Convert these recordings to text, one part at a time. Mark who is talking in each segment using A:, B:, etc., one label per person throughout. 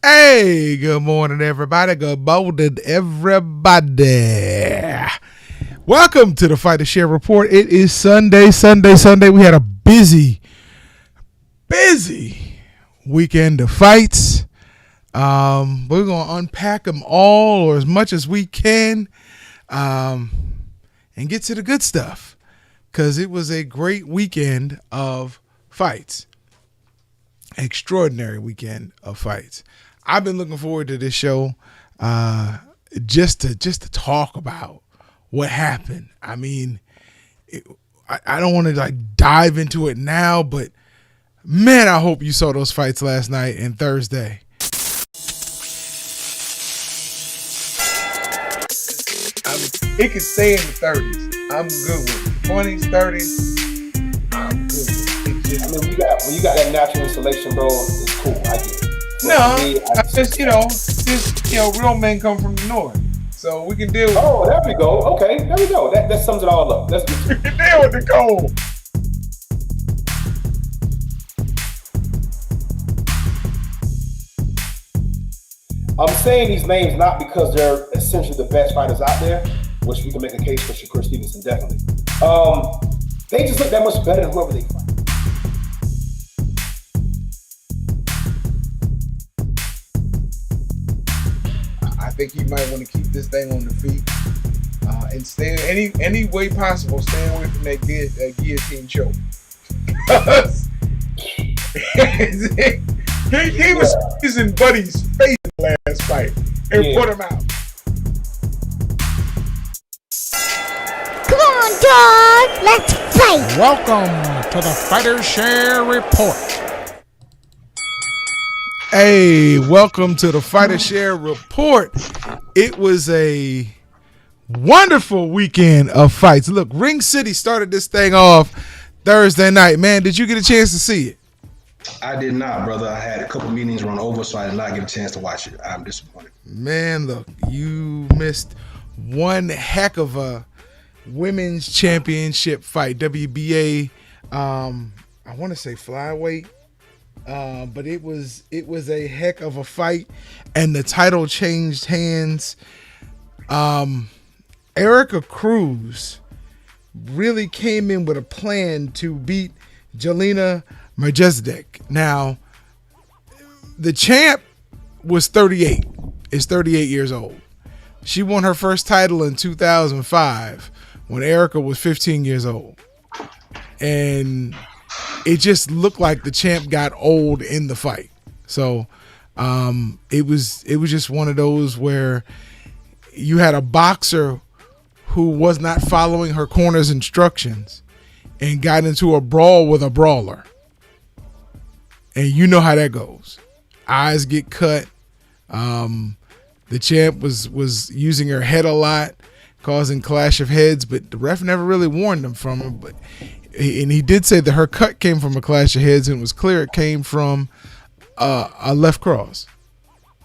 A: Hey, good morning, everybody. Good morning, everybody. Welcome to the Fight to Share Report. It is Sunday. We had a busy weekend of fights. We're going to unpack them all or as much as we can and get to the good stuff because it was a great weekend of fights. Extraordinary weekend of fights. I've been looking forward to this show just to talk about what happened. I mean, I don't want to dive into it now, but man, I hope you saw those fights last night and Thursday. It can stay in the 30s. I'm good with it. 20s, 30s, I'm good with it.
B: I mean, when you got that natural installation, bro, it's cool. I get it.
A: Real men come from the north, so we can deal with.
B: Oh, there we go. Okay, there we go. That sums it all up. Let's
A: we can deal with the cold.
B: I'm saying these names not because they're essentially the best fighters out there, which we can make a case for Shakur Stevenson, definitely. They just look that much better than whoever they fight.
A: I think you might want to keep this thing on the feet and stay any way possible. Stay away from that guillotine choke. he was squeezing Buddy's face in the last fight and put him out.
C: Come on, dog. Let's fight.
D: Welcome to the Fighter Share Report.
A: Hey, welcome to the Fighter Share Report. It was a wonderful weekend of fights. Look, Ring City started this thing off Thursday night. Man, did you get a chance to see it?
E: I did not, brother. I had a couple meetings run over, so I did not get a chance to watch it. I'm disappointed.
A: Man, look, you missed one heck of a women's championship fight. WBA, I want to say flyweight. But it was a heck of a fight, and the title changed hands. Erica Cruz really came in with a plan to beat Jelena Majestic. Now, the champ was 38. Is 38 years old. She won her first title in 2005 when Erica was 15 years old, and it just looked like the champ got old in the fight. So it was just one of those where you had a boxer who was not following her corner's instructions and got into a brawl with a brawler. And you know how that goes. Eyes get cut. The champ was using her head a lot, causing clash of heads, but the ref never really warned them from it. And he did say that her cut came from a clash of heads, and it was clear it came from a left cross.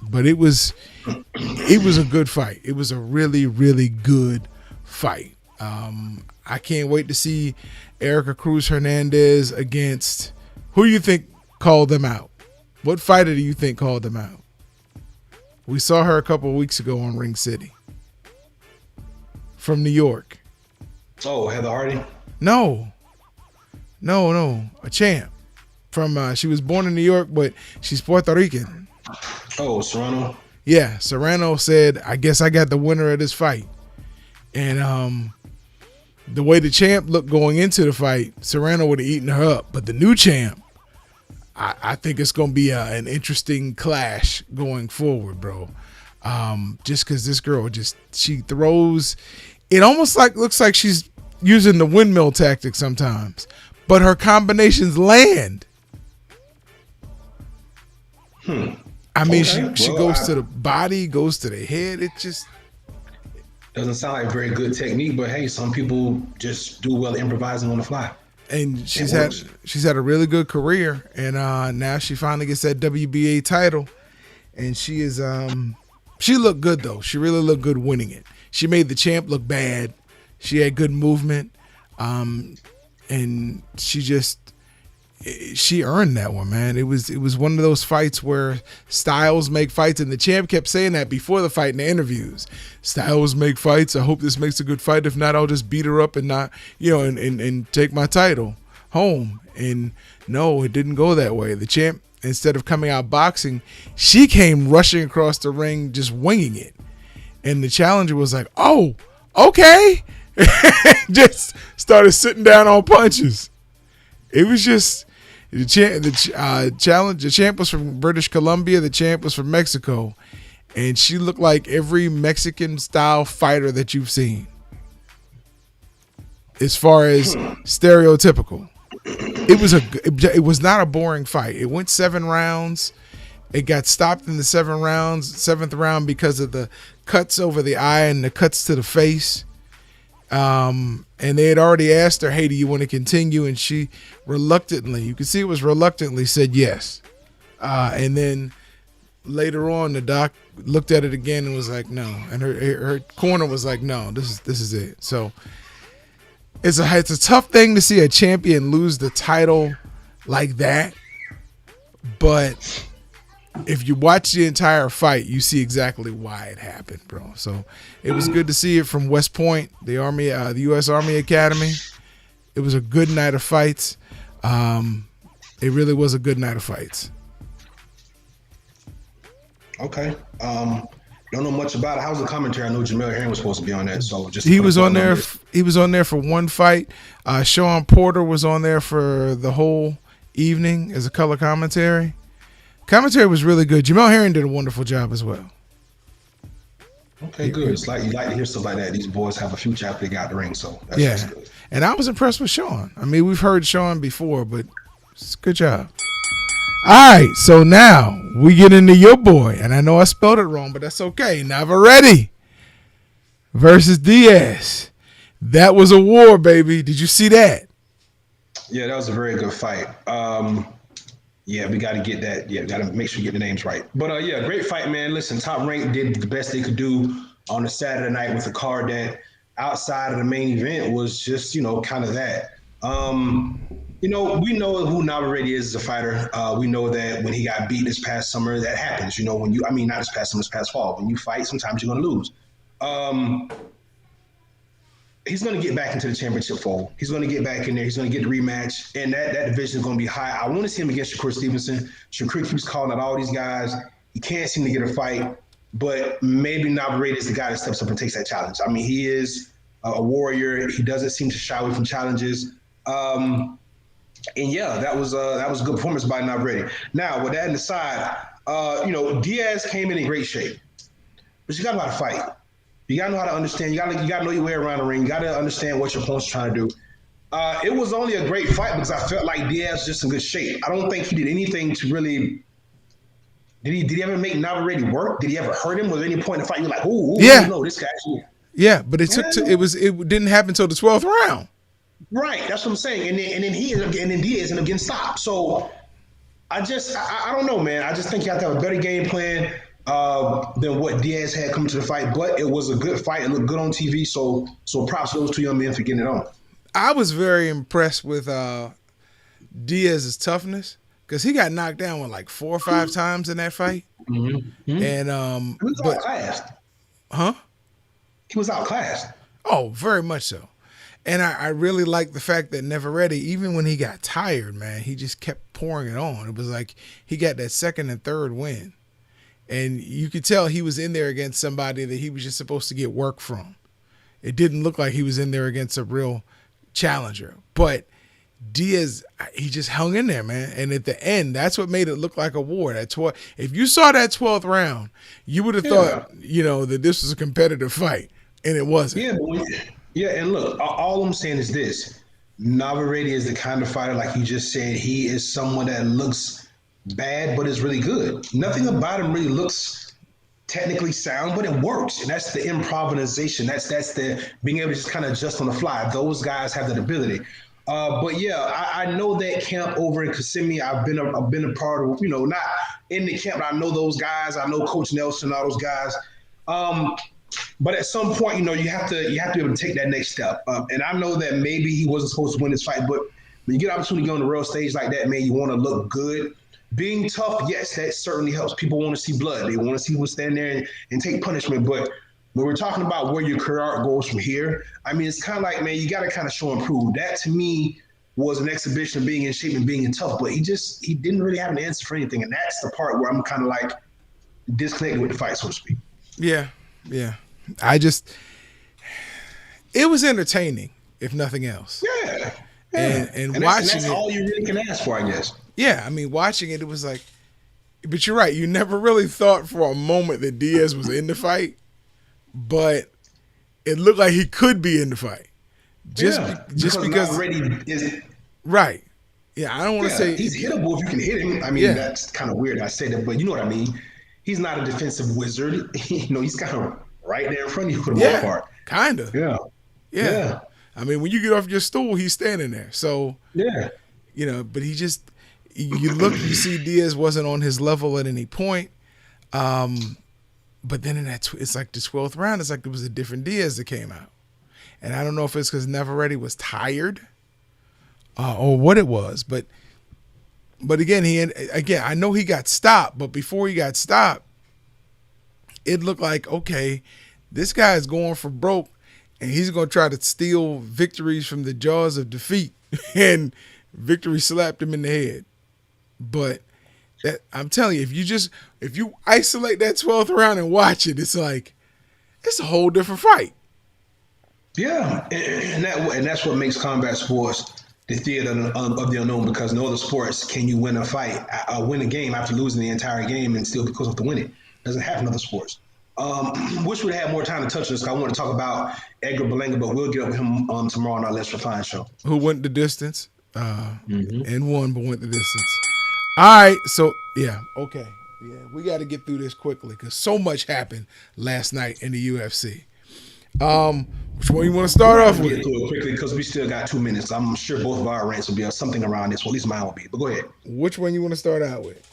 A: But it was a good fight. It was a really, really good fight. I can't wait to see Erica Cruz Hernandez against who you think called them out. What fighter do you think called them out? We saw her a couple of weeks ago on Ring City from New York.
E: Oh, Heather Hardy?
A: No, a champ. She was born in New York, but she's Puerto Rican.
E: Oh, Serrano?
A: Yeah, Serrano said, I guess I got the winner of this fight. And the way the champ looked going into the fight, Serrano would have eaten her up. But the new champ, I think it's going to be an interesting clash going forward, bro. Just because this girl, she throws, it almost looks like she's using the windmill tactic sometimes, but her combinations land. I mean, she goes to the body, goes to the head. It just
E: doesn't sound like very good technique, but hey, some people just do well improvising on the fly.
A: And she's had a really good career, and now she finally gets that WBA title, and she looked good though. She really looked good winning it. She made the champ look bad. She had good movement, and she just she earned that one, man. It was one of those fights where styles make fights, and the champ kept saying that before the fight in the interviews. Styles make fights. I hope this makes a good fight. If not, I'll just beat her up and not, and take my title home. And no, it didn't go that way. The champ, instead of coming out boxing, she came rushing across the ring, just winging it. And the challenger was like, "Oh, okay," just started sitting down on punches. It was just the champ was from British Columbia. The champ was from Mexico, and she looked like every Mexican style fighter that you've seen. As far as stereotypical, it was not a boring fight. It went 7 rounds. It got stopped in the 7th round because of the cuts over the eye and the cuts to the face. And they had already asked her, "Hey, do you want to continue?" And she reluctantly, you could see it was reluctantly, said yes. And then later on, the doc looked at it again and was like, "No." And her corner was like, "No, this is it." So it's a tough thing to see a champion lose the title like that, but if you watch the entire fight, you see exactly why it happened, bro. So it was good to see it from West Point, the U.S. Army Academy. It was a good night of fights. It really was a good night of fights.
E: Okay. Don't know much about it. How's the commentary? I know Jamel Herring was supposed to be on that, so just
A: he was on there. He was on there for one fight. Sean Porter was on there for the whole evening as a color commentary. Commentary was really good. Jamel Herring did a wonderful job as well.
E: Okay, good. It's like you like to hear stuff like that. These boys have a future after they got the ring, so that's good.
A: And I was impressed with Sean. I mean, we've heard Sean before, but it's a good job. All right, so now we get into your boy, and I know I spelled it wrong, but that's okay. Navarrete versus Diaz. That was a war, baby. Did you see that?
E: Yeah, that was a very good fight. Yeah, we got to get that. Yeah, got to make sure you get the names right. But yeah, great fight, man. Listen, Top Rank did the best they could do on a Saturday night with a card that outside of the main event was just, kind of that. We know who Navarrete is as a fighter. We know that when he got beat this past summer, that happens. Not this past summer, this past fall. When you fight, sometimes you're going to lose. He's going to get back into the championship fold. He's going to get back in there. He's going to get the rematch, and that division is going to be high. I want to see him against Shakur Stevenson. Shakur keeps calling out all these guys. He can't seem to get a fight, but maybe Navarrete is the guy that steps up and takes that challenge. I mean, he is a warrior. He doesn't seem to shy away from challenges. And yeah, that was a good performance by Navarrete. Now, with that aside, Diaz came in great shape, but you got to know how to fight. You got to know how to understand. You got to know your way around the ring. You got to understand what your opponent's trying to do. It was only a great fight because I felt like Diaz was just in good shape. I don't think he did anything to really. Did he ever make Navarrete work? Did he ever hurt him? Was there any point in the fight you're like, this guy actually.
A: Yeah, but it didn't happen until the 12th round.
E: Right, that's what I'm saying. And then Diaz ended up getting stopped. So I don't know, man. I just think you have to have a better game plan than what Diaz had coming to the fight. But it was a good fight. It looked good on TV. So props to those two young men for getting it on.
A: I was very impressed with Diaz's toughness because he got knocked down like 4 or 5 times in that fight. Mm-hmm. And
E: he was outclassed.
A: Huh?
E: He was outclassed.
A: Oh, very much so. And I really like the fact that Navarrete, even when he got tired, man, he just kept pouring it on. It was like he got that second and third win. And you could tell he was in there against somebody that he was just supposed to get work from. It didn't look like he was in there against a real challenger. But Diaz, he just hung in there, man. And at the end, that's what made it look like a war. If you saw that 12th round, you would have thought, that this was a competitive fight. And it wasn't.
E: Yeah, and look, all I'm saying is this. Navarrete is the kind of fighter, like you just said, he is someone that looks bad but is really good. Nothing about him really looks technically sound, but it works. And that's the improvisation. That's the being able to just kind of adjust on the fly. Those guys have that ability. But yeah, I know that camp over in Kissimmee. I've been a part of, not in the camp, but I know those guys. I know Coach Nelson, all those guys. But at some point, you have to be able to take that next step. And I know that maybe he wasn't supposed to win this fight, but When you get an opportunity to go on the real stage like that, man, you want to look good. Being tough, yes, that certainly helps. People want to see blood. They want to see people stand there and take punishment. But when we're talking about where your career arc goes from here, I mean, it's kind of like, man, you got to kind of show and prove. That, to me, was an exhibition of being in shape and being tough. But he didn't really have an answer for anything. And that's the part where I'm kind of like disconnected with the fight, so to speak.
A: Yeah. It was entertaining, if nothing else.
E: Yeah.
A: And watching
E: that's all you really can ask for, I guess.
A: Yeah, I mean, watching it was like, but you're right. You never really thought for a moment that Diaz was in the fight, but it looked like he could be in the fight. Just because
E: already is
A: right. Yeah, I don't want to say
E: he's hittable if you can hit him. I mean, that's kind of weird I say that, but you know what I mean. He's not a defensive wizard. He's kind of right there in front of you for the most part.
A: Kind of. Yeah. I mean, when you get off your stool, he's standing there. So but he just you see Diaz wasn't on his level at any point. But then it's like the 12th round, it's like there was a different Diaz that came out. And I don't know if it's because Navarrete was tired or what it was. But again, I know he got stopped. But before he got stopped, it looked like, okay, this guy is going for broke. And he's going to try to steal victories from the jaws of defeat. And victory slapped him in the head. But I'm telling you, if you isolate that 12th round and watch it, it's like, it's a whole different fight.
E: Yeah, and that's what makes combat sports the theater of the unknown, because in other sports, can you win a fight, win a game after losing the entire game and still be close enough to win it? Doesn't happen in other sports. Wish we'd have more time to touch this, because I want to talk about Edgar Berlanga, but we'll get up with him tomorrow on our Let's Refine show.
A: Who went the distance and won, but went the distance. All right, so, okay. Yeah, we got to get through this quickly because so much happened last night in the UFC. Which one you want to start off with?
E: Get through it quickly because we still got 2 minutes. I'm sure both of our rants will be something around this. Well, at least mine will be. But go ahead.
A: Which one you want to start out with?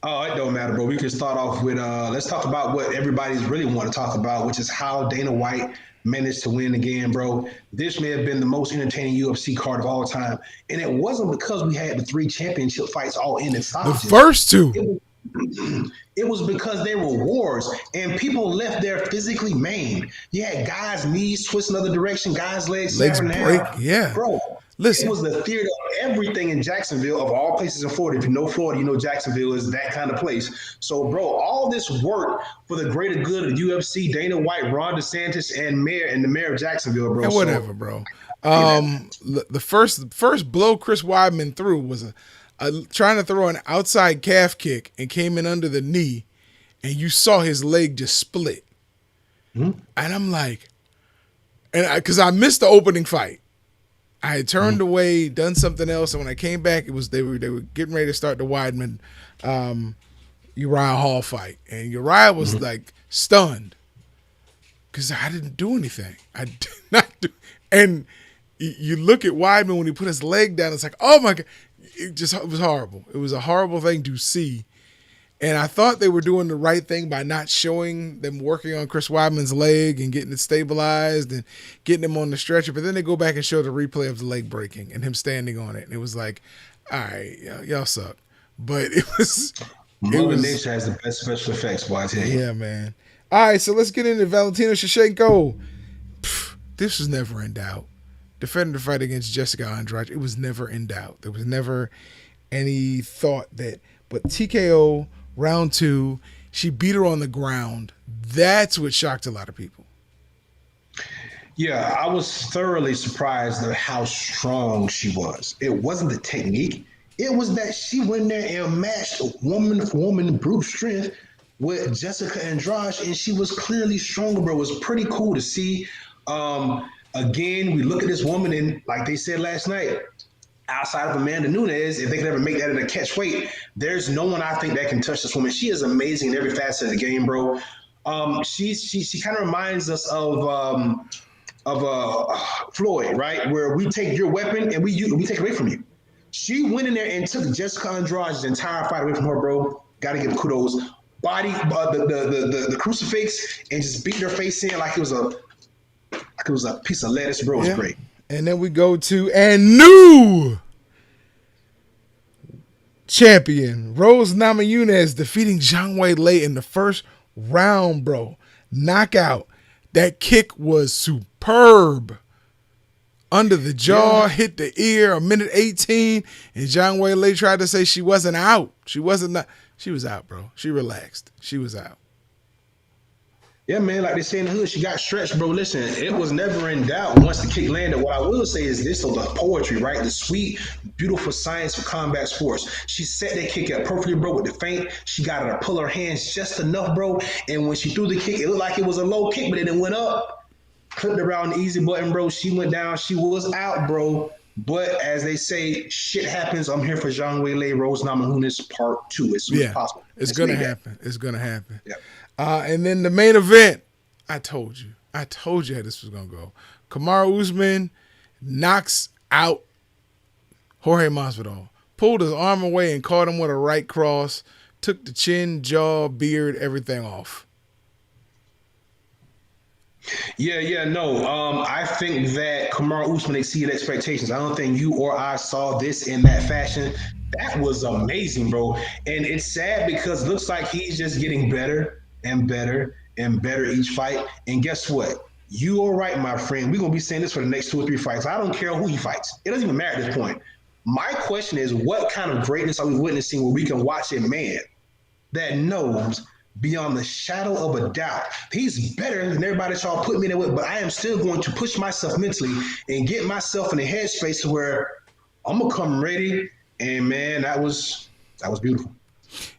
E: Oh, it don't matter, bro. We can start off with let's talk about what everybody's really want to talk about, which is how Dana White managed to win again, bro. This may have been the most entertaining UFC card of all time. And it wasn't because we had the 3 championship fights all in stoppages.
A: The first 2.
E: It was because they were wars and people left there physically maimed. You had guys' knees twisting the other direction, guys' legs
A: break.
E: Down.
A: Yeah.
E: Bro, listen. It was the theater of everything in Jacksonville, of all places in Florida. If you know Florida, you know Jacksonville is that kind of place. So, bro, all this work for the greater good of the UFC, Dana White, Ron DeSantis, and the mayor of Jacksonville, bro.
A: And whatever, bro. The first blow Chris Weidman threw was trying to throw an outside calf kick and came in under the knee, and you saw his leg just split. Mm-hmm. And I'm like, because I missed the opening fight. I had turned away, done something else, and when I came back, it was they were getting ready to start the Weidman Uriah Hall fight, and Uriah was like stunned because I didn't do anything. I did not do, and you look at Weidman when he put his leg down. It's like, oh my God. It was horrible. It was a horrible thing to see. And I thought they were doing the right thing by not showing them working on Chris Weidman's leg and getting it stabilized and getting him on the stretcher. But then they go back and show the replay of the leg breaking and him standing on it. And it was like, all right, y'all suck. But it was...
E: Mother Nature has the best special effects, boy, I tell you.
A: Yeah, man. All right, so let's get into Valentina Shevchenko. This was never in doubt. Defending the fight against Jessica Andrade, it was never in doubt. There was never any thought that, but TKO round 2, she beat her on the ground. That's what shocked a lot of people.
E: Yeah, I was thoroughly surprised at how strong she was. It wasn't the technique. It was that she went there and matched woman for woman brute strength with Jessica Andrade, and she was clearly stronger, bro. It was pretty cool to see. Again, we look at this woman, and like they said last night, outside of Amanda Nunes, if they could ever make that in a catch weight, there's no one I think that can touch this woman. She is amazing in every facet of the game, bro. She kind of reminds us of Floyd, right? Where we take your weapon and we take it away from you. She went in there and took Jessica Andrade's entire fight away from her, bro. Got to give kudos. Body the crucifix and just beat her face in like it was a piece of lettuce, bro. It was great.
A: And then we go to and new champion Rose Namajunas defeating Zhang Weili in the first round, bro. Knockout. That kick was superb. Under the jaw, hit the ear, a minute 18, and Zhang Weili tried to say she wasn't out. She was out, bro. She relaxed. She was out.
E: Yeah, man, like they say in the hood, she got stretched, bro. Listen, it was never in doubt once the kick landed. What I will say is this was the poetry, right? The sweet, beautiful science of combat sports. She set that kick up perfectly, bro, with the feint. She got her to pull her hands just enough, bro. And when she threw the kick, it looked like it was a low kick, but then it went up. Clipped around the easy button, bro. She went down. She was out, bro. But as they say, shit happens. I'm here for Zhang Weili, Rose Namajunas Part 2 as soon as possible.
A: It's going to happen. It's going to happen.
E: Yeah.
A: And then the main event, I told you how this was going to go. Kamaru Usman knocks out Jorge Masvidal, pulled his arm away and caught him with a right cross, took the chin, jaw, beard, everything off.
E: I think that Kamaru Usman exceeded expectations. I don't think you or I saw this in that fashion. That was amazing, bro. And it's sad because it looks like he's just getting better and better and better each fight. And guess what? You are right, my friend. We're going to be saying this for the next 2 or 3 fights. I don't care who he fights. It doesn't even matter at this point. My question is, what kind of greatness are we witnessing where we can watch a man that knows beyond the shadow of a doubt he's better than everybody that y'all put me there with, but I am still going to push myself mentally and get myself in a headspace to where I'm going to come ready. And, man, that was beautiful.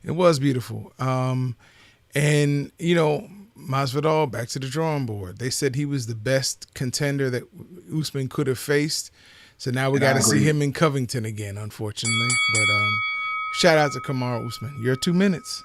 A: It was beautiful. And, you know, Masvidal, back to the drawing board. They said he was the best contender that Usman could have faced. So now we got to see him in Covington again, unfortunately. But shout out to Kamaru Usman. You're 2 minutes.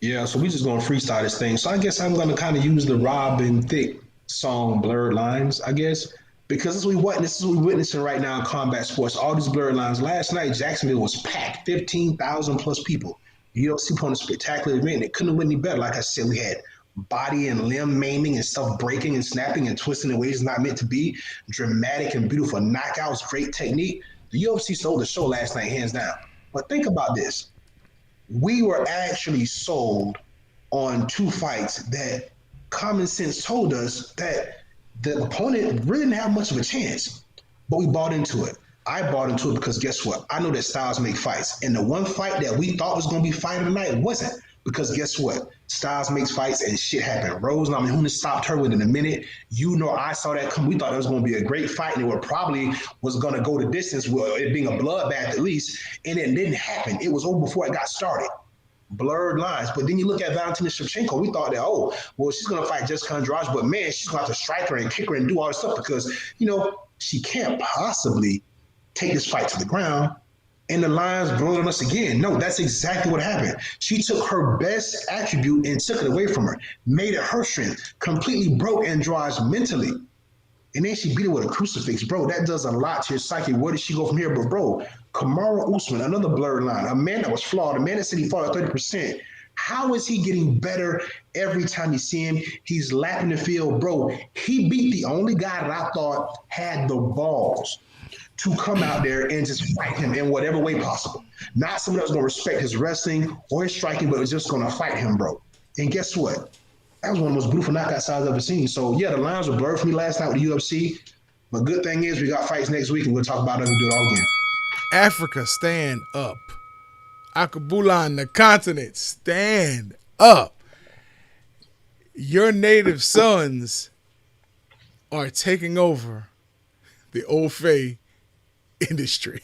E: Yeah, so we just going to freestyle this thing. So I guess I'm going to kind of use the Robin Thicke song Blurred Lines, I guess, because this is what we're witnessing right now in combat sports. All these blurred lines. Last night, Jacksonville was packed, 15,000 plus people. UFC put on a spectacular event. It couldn't have went any better. Like I said, we had body and limb maiming and stuff breaking and snapping and twisting in ways it's not meant to be. Dramatic and beautiful knockouts, great technique. The UFC stole the show last night, hands down. But think about this. We were actually sold on 2 fights that common sense told us that the opponent really didn't have much of a chance, but we bought into it. I bought into it because guess what? I know that styles make fights. And the one fight that we thought was going to be fight of the night wasn't, because guess what? Styles makes fights and shit happened. Rose Namajunas stopped her within a minute. You know, I saw that come. We thought it was going to be a great fight and it probably was going to go the distance with it being a bloodbath at least. And it didn't happen. It was over before it got started. Blurred lines. But then you look at Valentina Shevchenko, we thought that, she's going to fight Jessica Andrade, but man, she's going to have to strike her and kick her and do all this stuff because, you know, she can't possibly take this fight to the ground. And the lines blurred on us again. No, that's exactly what happened. She took her best attribute and took it away from her, made it her strength, completely broke Andrade mentally. And then she beat her with a crucifix. Bro, that does a lot to your psyche. Where does she go from here? But bro, Kamaru Usman, another blurred line, a man that was flawed, a man that said he fought at 30%. How is he getting better every time you see him? He's lapping the field. Bro, he beat the only guy that I thought had the balls to come out there and just fight him in whatever way possible. Not someone that's going to respect his wrestling or his striking, but was just going to fight him, bro. And guess what? That was one of the most beautiful knockouts I've ever seen. So, yeah, the lines were blurred for me last night with the UFC. But good thing is we got fights next week, and we'll talk about it and do it all again.
A: Africa, stand up. Akabulan, the continent, stand up. Your native sons are taking over the Old Faye industry.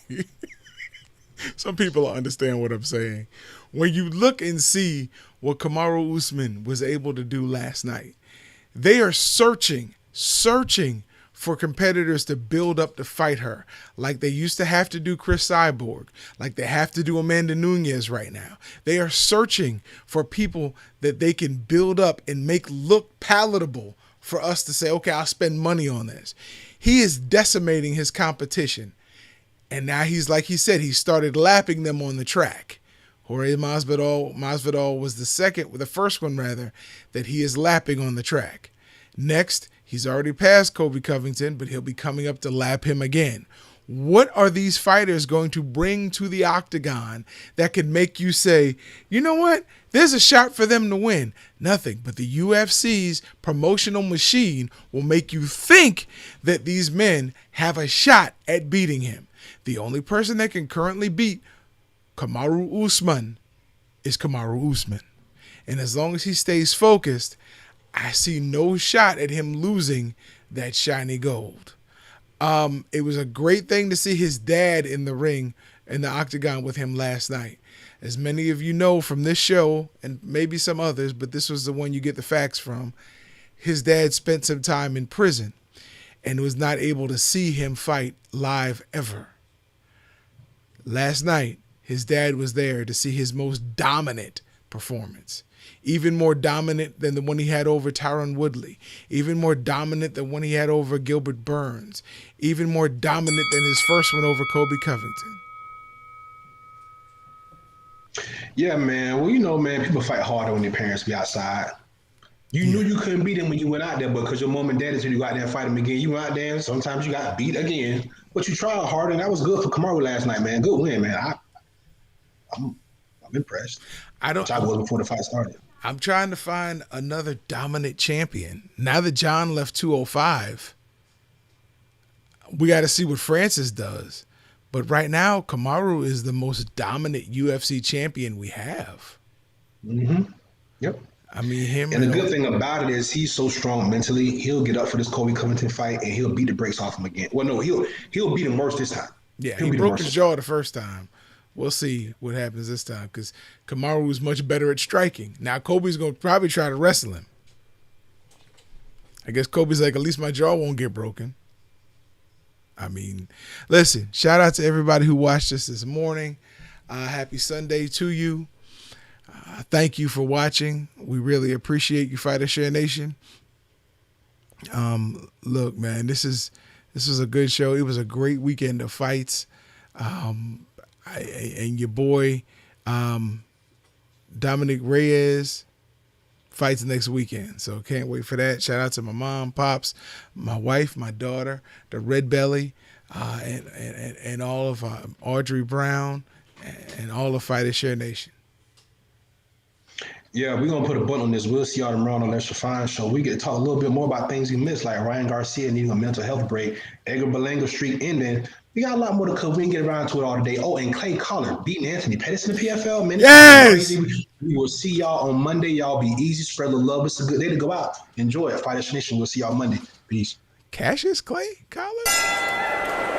A: Some people don't understand what I'm saying. When you look and see what Kamaru Usman was able to do last night, they are searching for competitors to build up to fight her, like they used to have to do Chris Cyborg, like they have to do Amanda Nunes right now. They are searching for people that they can build up and make look palatable for us to say, okay, I'll spend money on this. He is decimating his competition. And now he's, like he said, he started lapping them on the track. Jorge Masvidal was the first one that he is lapping on the track. Next, he's already passed Kobe Covington, but he'll be coming up to lap him again. What are these fighters going to bring to the octagon that could make you say, you know what? There's a shot for them to win. Nothing but the UFC's promotional machine will make you think that these men have a shot at beating him. The only person that can currently beat Kamaru Usman is Kamaru Usman. And as long as he stays focused, I see no shot at him losing that shiny gold. It was a great thing to see his dad in the ring in the octagon with him last night. As many of you know from this show, and maybe some others, but this was the one you get the facts from, his dad spent some time in prison and was not able to see him fight live ever. Last night, his dad was there to see his most dominant performance. Even more dominant than the one he had over Tyron Woodley. Even more dominant than one he had over Gilbert Burns. Even more dominant than his first one over Kobe Covington.
E: Yeah, man. Well, you know, man, people fight harder when their parents be outside. You knew you couldn't beat them when you went out there, but because your mom and daddy said you go out there and fight them again, you went out there and sometimes you got beat again. But you tried harder, and that was good for Kamaru last night, man. Good win, man. I'm impressed. I was before the fight started.
A: I'm trying to find another dominant champion. Now that John left 205, we got to see what Francis does. But right now, Kamaru is the most dominant UFC champion we have.
E: Mm-hmm. Yep.
A: I mean, him.
E: And the good thing about it is he's so strong mentally. He'll get up for this Kobe Covington fight and he'll beat the brakes off him again. Well, no, he'll beat him worse this time.
A: Yeah, he broke his jaw the first time. We'll see what happens this time because Kamaru is much better at striking. Now, Kobe's going to probably try to wrestle him. I guess Kobe's like, at least my jaw won't get broken. I mean, listen, shout out to everybody who watched us this morning. Happy Sunday to you. Thank you for watching. We really appreciate you, Fighter Share Nation. Look, man, this was a good show. It was a great weekend of fights. And your boy Dominic Reyes fights next weekend, so can't wait for that. Shout out to my mom, pops, my wife, my daughter, the Red Belly, and all of Audrey Brown and all of Fighter Share Nation.
E: Yeah, we're going to put a button on this. We'll see y'all tomorrow on Let's Refine Show. We get to talk a little bit more about things you missed, like Ryan Garcia needing a mental health break, Edgar Berlanga streak ending. We got a lot more to cover. We can get around to it all today. Oh, and Clay Collard beating Anthony Pettis in the PFL. Man,
A: yes!
E: We will see y'all on Monday. Y'all be easy. Spread the love. It's a good day to go out. Enjoy it. Fighter Nation. We'll see y'all Monday. Peace.
A: Cassius Clay Collard?